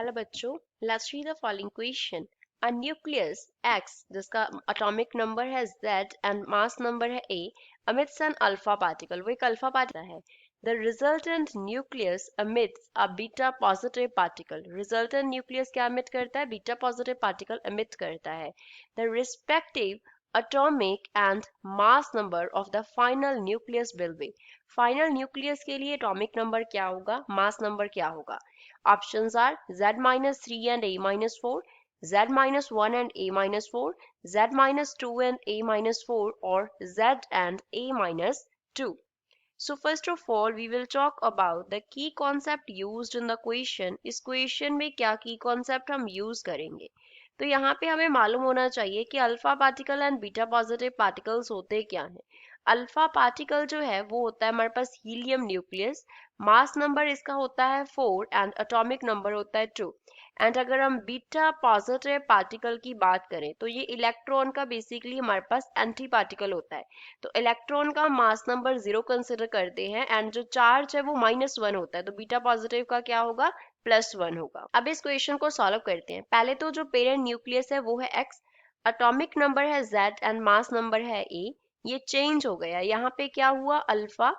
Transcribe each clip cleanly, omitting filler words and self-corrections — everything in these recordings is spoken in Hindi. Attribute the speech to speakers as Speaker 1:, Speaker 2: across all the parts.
Speaker 1: Hello बच्चों, let's read the following question. A nucleus X जिसका atomic number है Z and mass number है A emits an alpha particle. वो एक alpha particle है. The resultant nucleus emits a beta positive particle. Resultant nucleus क्या emit करता है? Beta positive particle emit करता है. The respective atomic and mass number of the final nucleus will be. Final nucleus के लिए atomic number क्या होगा? Mass number क्या होगा? Options are Z minus 3 and A minus 4, Z minus 1 and A minus 4, Z minus 2 and A minus 4, or Z and A minus 2. So first of all, we will talk about the key concept used in the question. इस question में क्या key concept हम use करेंगे? तो यहाँ पे हमें मालूम होना चाहिए कि alpha particle and beta positive particles होते क्या हैं. अल्फा पार्टिकल जो है वो होता है हमारे पास हीलियम न्यूक्लियस. मास नंबर इसका होता है 4 एंड एटॉमिक नंबर होता है 2. एंड अगर हम बीटा पॉजिटिव पार्टिकल की बात करें तो ये इलेक्ट्रॉन का बेसिकली हमारे पास एंटी पार्टिकल होता है. तो इलेक्ट्रॉन का मास नंबर 0 कंसिडर करते हैं एंड जो चार्ज है वो -1 होता है. तो बीटा पॉजिटिव का क्या होगा? +1 होगा. अब इस क्वेश्चन को सॉल्व करते हैं. पहले तो जो पेरेंट न्यूक्लियस है वो है X, एटॉमिक नंबर है Z एंड मास नंबर है A. ये चेंज हो गया. यहाँ पे क्या हुआ? अल्फा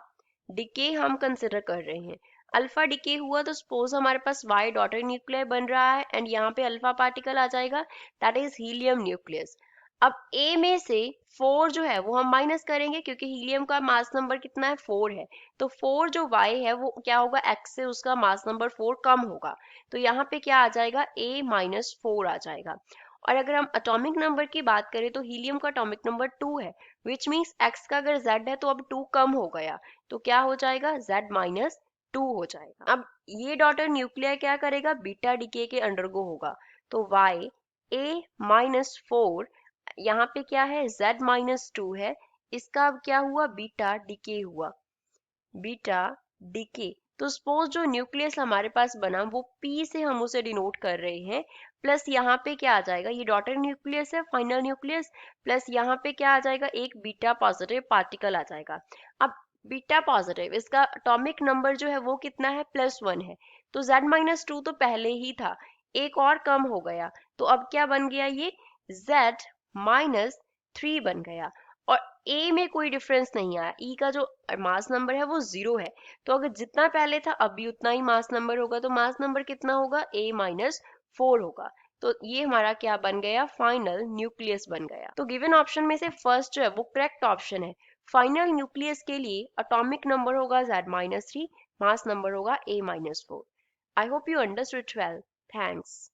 Speaker 1: डिके हम कंसिडर कर रहे हैं. अल्फा डिके हुआ तो सपोज हमारे पास Y डॉटर न्यूक्लियर बन रहा है एंड यहाँ पे अल्फा पार्टिकल आ जाएगा, दैट इज हीलियम न्यूक्लियस. अब A में से 4 जो है वो हम माइनस करेंगे क्योंकि हीलियम का मास नंबर कितना है? 4 है. तो 4 जो Y है वो क्या होगा? X से उसका मास नंबर 4 कम होगा. तो यहाँ पे क्या आ जाएगा? A माइनस 4 आ जाएगा. और अगर हम एटॉमिक नंबर की बात करें तो हीलियम का एटॉमिक नंबर 2 है, विच मीन्स X का अगर Z है तो अब 2 कम हो गया. तो क्या हो जाएगा? Z माइनस 2 हो जाएगा. अब ये डॉटर न्यूक्लियर क्या करेगा? बीटा डिके के अंडरगो होगा. तो Y A माइनस 4, यहाँ पे क्या है? Z माइनस 2 है. इसका अब क्या हुआ? बीटा डिके हुआ. Beta decay. तो सपोज जो न्यूक्लियस हमारे पास बना वो P से हम उसे डिनोट कर रहे हैं. प्लस यहाँ पे क्या आ जाएगा? ये डॉटर न्यूक्लियस है, फाइनल न्यूक्लियस. प्लस यहाँ पे क्या आ जाएगा? एक बीटा पॉजिटिव पार्टिकल आ जाएगा. अब बीटा पॉजिटिव इसका एटॉमिक नंबर जो है वो कितना है? +1 है. तो Z माइनस 2 तो पहले ही था, एक और कम हो गया. तो अब क्या बन गया? ये Z माइनस 3 बन गया. और A में कोई डिफरेंस नहीं आया. E का जो मास नंबर है वो 0 है. तो अगर जितना पहले था अभी उतना ही मास नंबर होगा. तो मास नंबर कितना होगा? A माइनस 4 होगा. तो ये हमारा क्या बन गया? फाइनल न्यूक्लियस बन गया. तो गिवन ऑप्शन में से फर्स्ट जो है वो करेक्ट ऑप्शन है. फाइनल न्यूक्लियस के लिए एटॉमिक नंबर होगा Z माइनस 3, मास नंबर होगा A minus 4. I hope you understood 12. Thanks.